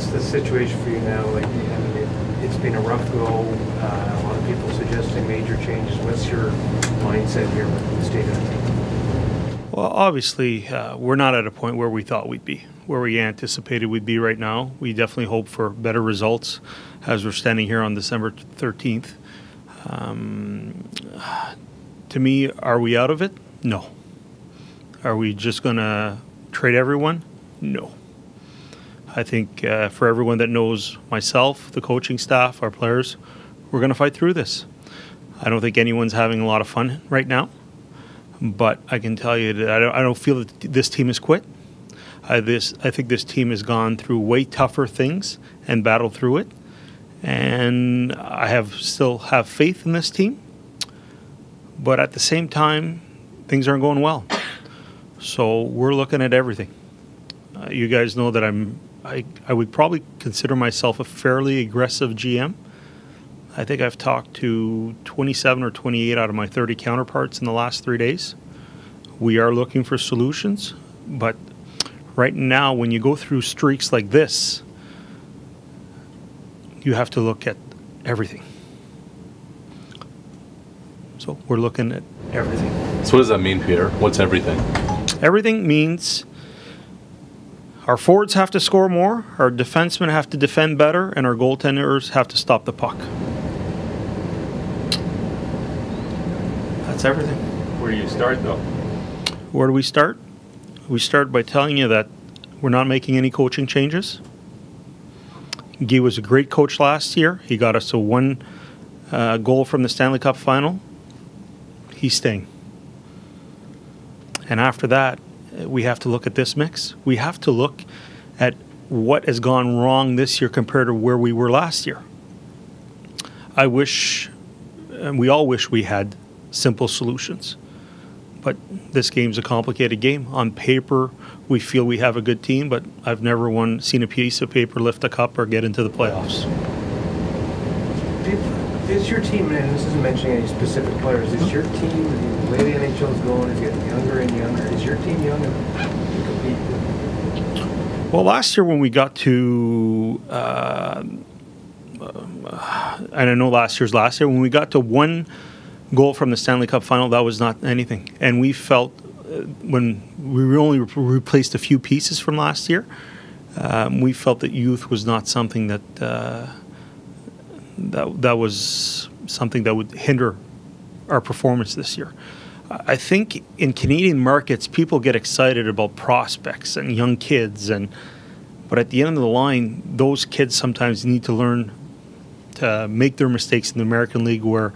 What's the situation for you now? Like, I mean, it's been a rough go. A lot of people suggesting major changes. What's your mindset here with the state of the team? Well, obviously, we're not at a point where we thought we'd be, where we anticipated we'd be right now. We definitely hope for better results as we're standing here on December 13th. To me, are we out of it? No. Are we just going to trade everyone? No. I think for everyone that knows myself, the coaching staff, our players, we're going to fight through this. I don't think anyone's having a lot of fun right now, but I can tell you that I don't feel that this team has quit. I think this team has gone through way tougher things and battled through it, and I still have faith in this team. But at the same time, things aren't going well. So we're looking at everything. You guys know that I would probably consider myself a fairly aggressive GM. I think I've talked to 27 or 28 out of my 30 counterparts in the last 3 days. We are looking for solutions, but right now, when you go through streaks like this, you have to look at everything. So we're looking at everything. So what does that mean, Pierre? What's everything? Everything means our forwards have to score more, our defensemen have to defend better, and our goaltenders have to stop the puck. That's everything. Where do you start, though? Where do we start? We start by telling you that we're not making any coaching changes. Guy was a great coach last year. He got us to one goal from the Stanley Cup final. He's staying. And after that, we have to look at this mix. We have to look at what has gone wrong this year compared to where we were last year. I wish, and we all wish we had simple solutions. But this game's a complicated game. On paper, we feel we have a good team, but I've never seen a piece of paper lift a cup or get into the playoffs. Is your team, and this isn't mentioning any specific players, is your team, the way the NHL is going, is getting younger and younger, is your team young enough to compete? Well, last year when we got to, and I know last year's last year, when we got to one goal from the Stanley Cup final, that was not anything. And we felt when we only replaced a few pieces from last year, we felt that youth was not something that was something that would hinder our performance this year. I think in Canadian markets, people get excited about prospects and young kids, but at the end of the line, those kids sometimes need to learn to make their mistakes in the American League, where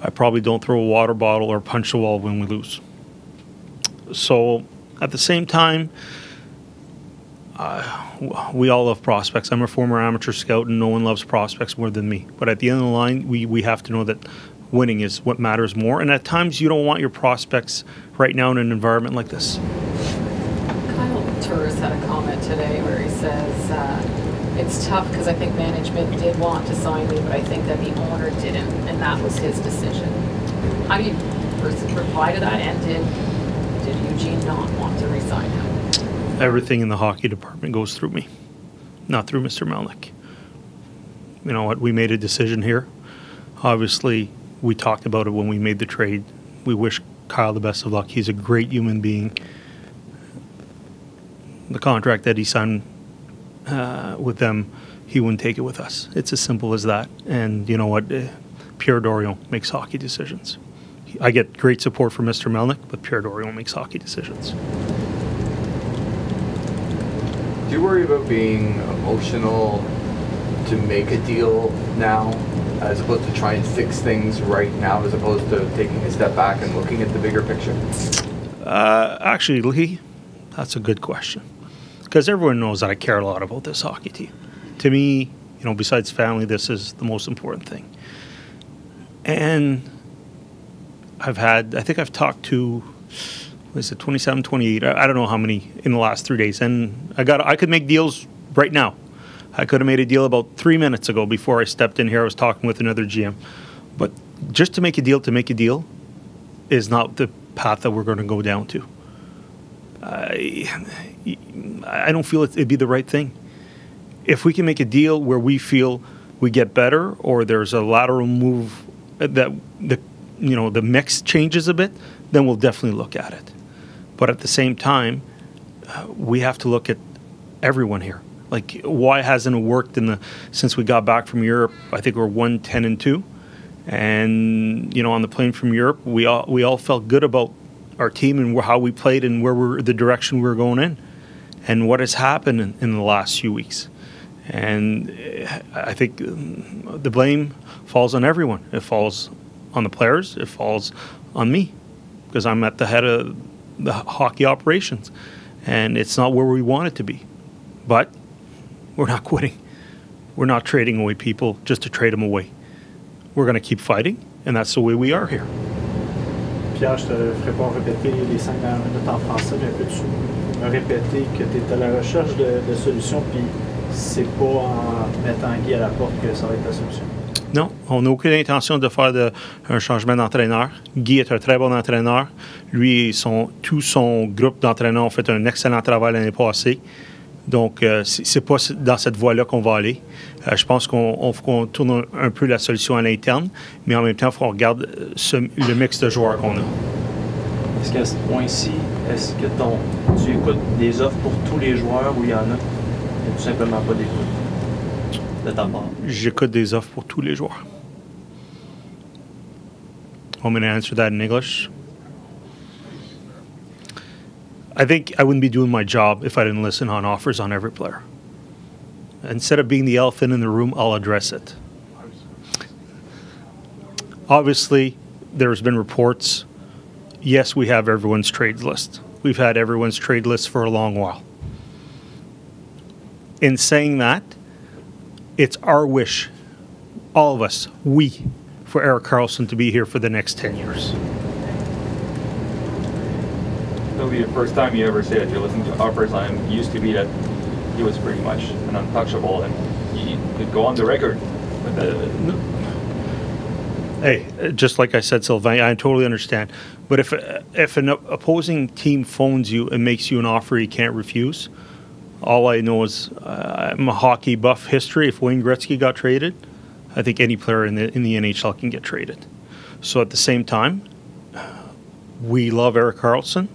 I probably don't throw a water bottle or punch the wall when we lose. So at the same time, we all love prospects. I'm a former amateur scout, and no one loves prospects more than me. But at the end of the line, we have to know that winning is what matters more. And at times, you don't want your prospects right now in an environment like this. Kyle Turris had a comment today where he says, it's tough because I think management did want to sign me, but I think that the owner didn't, and that was his decision. How do you reply to that? And did Eugene not want to re-sign him? Everything in the hockey department goes through me, not through Mr. Melnick. You know what? We made a decision here. Obviously, we talked about it when we made the trade. We wish Kyle the best of luck. He's a great human being. The contract that he signed with them, he wouldn't take it with us. It's as simple as that. And you know what? Pierre Dorion makes hockey decisions. I get great support from Mr. Melnick, but Pierre Dorion makes hockey decisions. Do you worry about being emotional to make a deal now, as opposed to try and fix things right now, as opposed to taking a step back and looking at the bigger picture? Actually, Lee, that's a good question. Because everyone knows that I care a lot about this hockey team. To me, you know, besides family, this is the most important thing. And I think I've talked to, 27, 28, I don't know how many in the last 3 days. And I could make deals right now. I could have made a deal about 3 minutes ago before I stepped in here. I was talking with another GM. But just to make a deal is not the path that we're going to go down to. I don't feel it'd be the right thing. if we can make a deal where we feel we get better, or there's a lateral move that the mix changes a bit, then we'll definitely look at it. But at the same time, we have to look at everyone here. Like, why hasn't it worked since we got back from Europe? I think we're 1-10-2, and on the plane from Europe, we all felt good about our team and how we played and the direction we were going in, and what has happened in the last few weeks. And I think the blame falls on everyone. It falls on the players. It falls on me, because I'm at the head of the hockey operations, and it's not where we want it to be. But we're not quitting. We're not trading away people just to trade them away. We're going to keep fighting, and that's the way we are here. Pierre, je te ferai pas répéter les 5 dernières minutes en français, mais peux-tu me répéter que tu es à la recherche de solutions, puis c'est pas en mettant Guy à la porte que ça va être la solution? Non, on n'a aucune intention de faire un changement d'entraîneur. Guy est un très bon entraîneur. Lui et tout son groupe d'entraîneurs ont fait un excellent travail l'année passée. Donc, c'est pas dans cette voie-là qu'on va aller. Je pense qu'on tourne un peu la solution à l'interne, mais en même temps, il faut qu'on regarde le mix de joueurs qu'on a. Est-ce qu'à ce point-ci, est-ce que tu écoutes des offres pour tous les joueurs ou il y en a? Il n'y a tout simplement pas d'écoute de ta part? J'écoute des offres pour tous les joueurs. Want me to answer that in English? I think I wouldn't be doing my job if I didn't listen on offers on every player. Instead of being the elephant in the room, I'll address it. Obviously, there's been reports. Yes, we have everyone's trade list. We've had everyone's trade list for a long while. In saying that, it's our wish, all of us, for Erik Karlsson to be here for the next 10 years. It'll be the first time you ever say that you're listening to offers. I'm used to be that he was pretty much an untouchable, and he could go on the record with the. Hey, just like I said, Sylvain, I totally understand. But if an opposing team phones you and makes you an offer you can't refuse, all I know is I'm a hockey buff history. If Wayne Gretzky got traded, I think any player in the NHL can get traded. So at the same time, we love Erik Karlsson.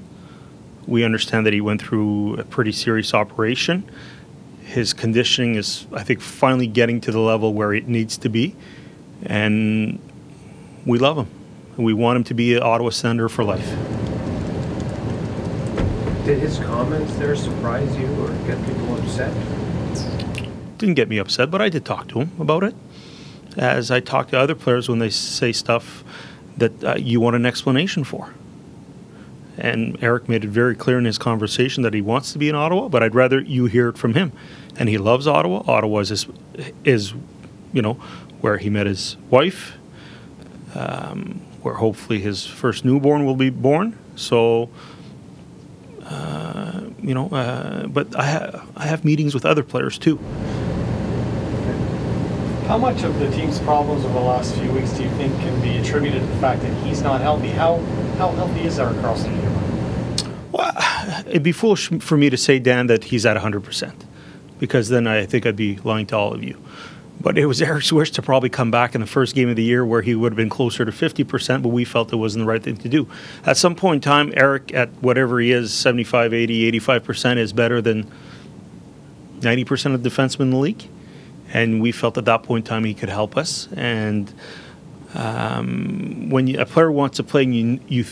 We understand that he went through a pretty serious operation. His conditioning is, I think, finally getting to the level where it needs to be. And we love him. We want him to be an Ottawa Senator for life. Did his comments there surprise you or get people upset? Didn't get me upset, but I did talk to him about it. As I talk to other players when they say stuff that you want an explanation for. And Erik made it very clear in his conversation that he wants to be in Ottawa, but I'd rather you hear it from him. And he loves Ottawa. Ottawa is where he met his wife, where hopefully his first newborn will be born. So, but I have meetings with other players too. How much of the team's problems over the last few weeks do you think can be attributed to the fact that he's not healthy? How healthy is Erik Karlsson in your mind? Well, it'd be foolish for me to say, Dan, that he's at 100%, because then I think I'd be lying to all of you. But it was Erik's wish to probably come back in the first game of the year where he would have been closer to 50%, but we felt it wasn't the right thing to do. At some point in time, Erik, at whatever he is, 75, 80, 85%, is better than 90% of defensemen in the league. And we felt at that point in time he could help us. And when a player wants to play and you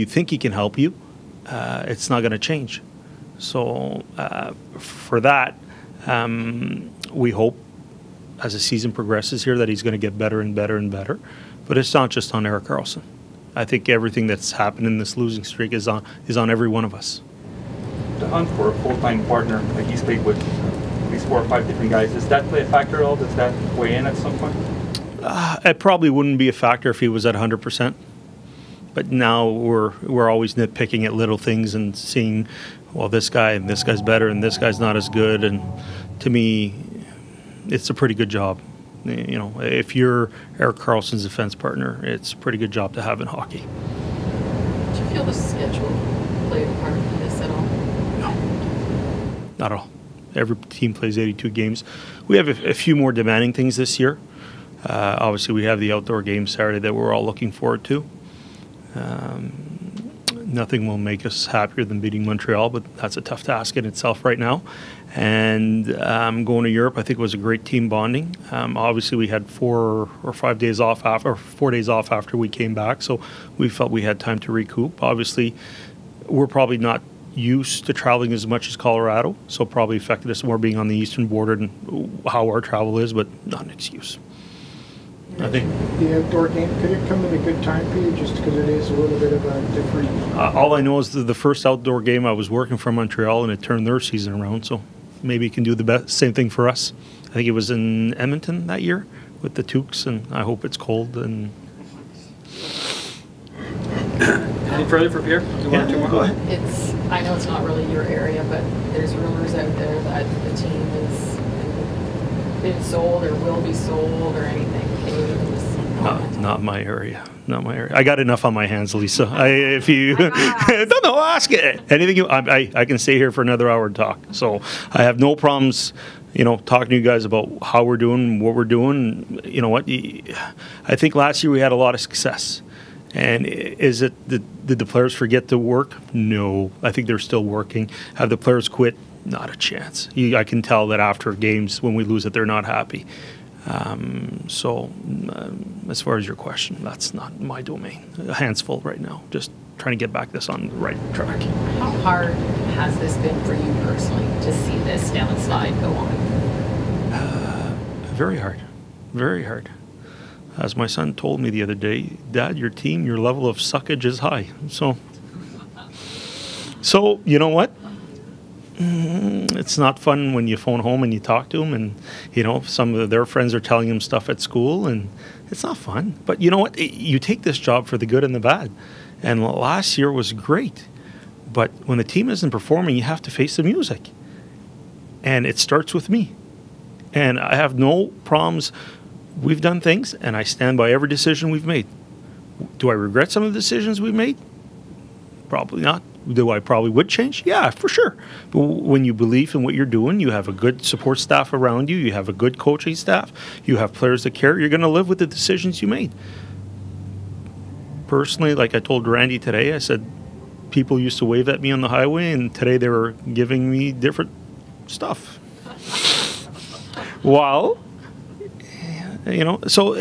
think he can help you, it's not going to change. So for that, we hope as the season progresses here that he's going to get better and better and better. But it's not just on Erik Karlsson. I think everything that's happened in this losing streak is on every one of us. The hunt for a full-time partner, like he's played with at least 4 or 5 different guys, does that play a factor at all? Does that weigh in at some point? It probably wouldn't be a factor if he was at 100%. But now we're always nitpicking at little things and seeing, well, this guy and this guy's better and this guy's not as good. And to me, it's a pretty good job. You know, if you're Erik Karlsson's defense partner, it's a pretty good job to have in hockey. Do you feel the schedule played a part in this at all? No, not at all. Every team plays 82 games. We have a few more demanding things this year. Obviously, we have the outdoor game Saturday that we're all looking forward to. Nothing will make us happier than beating Montreal, but that's a tough task in itself right now. And going to Europe, I think, was a great team bonding. Obviously, we had 4 or 5 days off, or 4 days off after we came back, so we felt we had time to recoup. Obviously, we're probably not used to traveling as much as Colorado, so probably affected us more being on the eastern border and how our travel is, but not an excuse. I think the outdoor game, could it come at a good time for you just because it is a little bit of a different... all I know is the first outdoor game I was working for Montreal, and it turned their season around, so maybe it can do the same thing for us. I think it was in Edmonton that year with the Tukes, and I hope it's cold. And Any further for Pierre? Go ahead. I know it's not really your area, but there's rumors out there that the team has been sold or will be sold or anything. Can you just comment? Not my area. Not my area. I got enough on my hands, Lisa. If you don't know, ask it. Anything I can stay here for another hour and talk. So I have no problems, talking to you guys about how we're doing, what we're doing. You know what? I think last year we had a lot of success. And did the players forget to work? No. I think they're still working. Have the players quit? Not a chance. I can tell that after games when we lose that they're not happy. As far as your question, that's not my domain. Hands full right now. Just trying to get back this on the right track. How hard has this been for you personally to see this downslide go on? Very hard. Very hard. As my son told me the other day, Dad, your level of suckage is high. So you know what? It's not fun when you phone home and you talk to them, and some of their friends are telling them stuff at school, and it's not fun. But you know what? You take this job for the good and the bad. And last year was great, but when the team isn't performing, you have to face the music, and it starts with me. And I have no problems. We've done things, and I stand by every decision we've made. Do I regret some of the decisions we've made? Probably not. Do I probably would change? Yeah, for sure. But when you believe in what you're doing, you have a good support staff around you, you have a good coaching staff, you have players that care, you're going to live with the decisions you made. Personally, like I told Randy today, I said, people used to wave at me on the highway, and today they were giving me different stuff. Well, so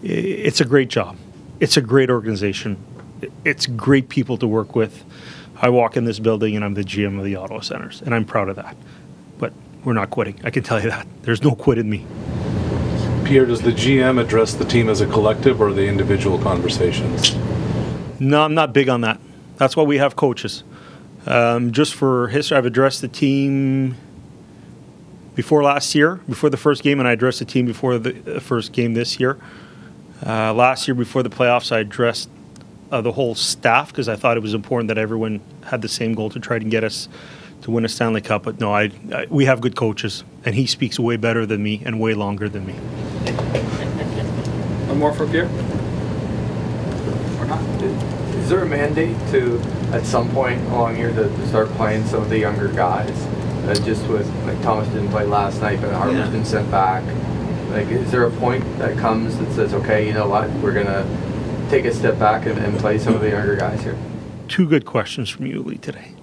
it's a great job. It's a great organization. It's great people to work with. I walk in this building and I'm the GM of the Ottawa Senators, and I'm proud of that. But we're not quitting. I can tell you that. There's no quit in me. Pierre, does the GM address the team as a collective or the individual conversations? No, I'm not big on that. That's why we have coaches. Just for history, I've addressed the team before last year, before the first game, and I addressed the team before the first game this year. Last year, before the playoffs, I addressed the whole staff because I thought it was important that everyone had the same goal to try to get us to win a Stanley Cup. But no, we have good coaches, and he speaks way better than me and way longer than me. One more for Pierre? Or not? Is there a mandate to, at some point along here, to start playing some of the younger guys? Just with, like, Thomas didn't play last night, but Harper's been sent back. Like, is there a point that comes that says, okay, you know what, we're going to take a step back and play some of the younger guys here? Two good questions from you, Lee, today.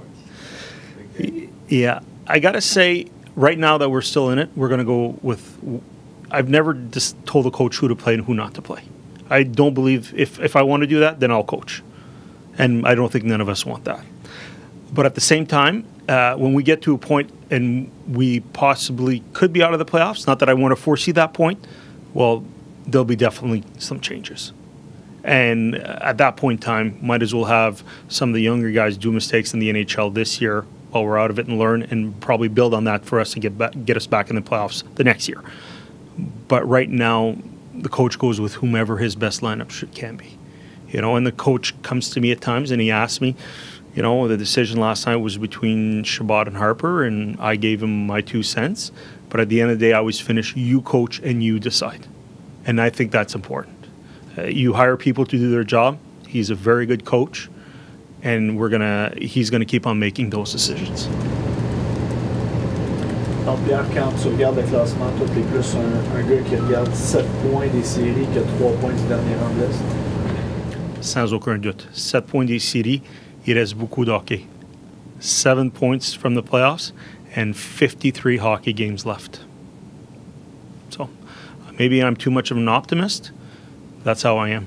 Yeah, I got to say, right now that we're still in it, we're going to go with... I've never just told a coach who to play and who not to play. I don't believe... If I want to do that, then I'll coach. And I don't think none of us want that. But at the same time, when we get to a point and we possibly could be out of the playoffs, not that I want to foresee that point, well, there'll be definitely some changes. And at that point in time, might as well have some of the younger guys do mistakes in the NHL this year while we're out of it and learn and probably build on that for us to get us back in the playoffs the next year. But right now, the coach goes with whomever his best lineup can be. And the coach comes to me at times and he asks me, the decision last night was between Chabot and Harper, and I gave him my 2 cents. But at the end of the day, I always finish, you coach and you decide. And I think that's important. You hire people to do their job. He's a very good coach, and he's gonna keep on making those decisions. Donc, Pierre, quand tu regardes le classement, toi, t'es plus un gars qui regarde 7 points des séries que 3 points du dernier rang de l'Est. Sans aucun doute. 7 points des séries, il reste beaucoup de hockey. 7 points from the playoffs and 53 hockey games left. So maybe I'm too much of an optimist. That's how I am.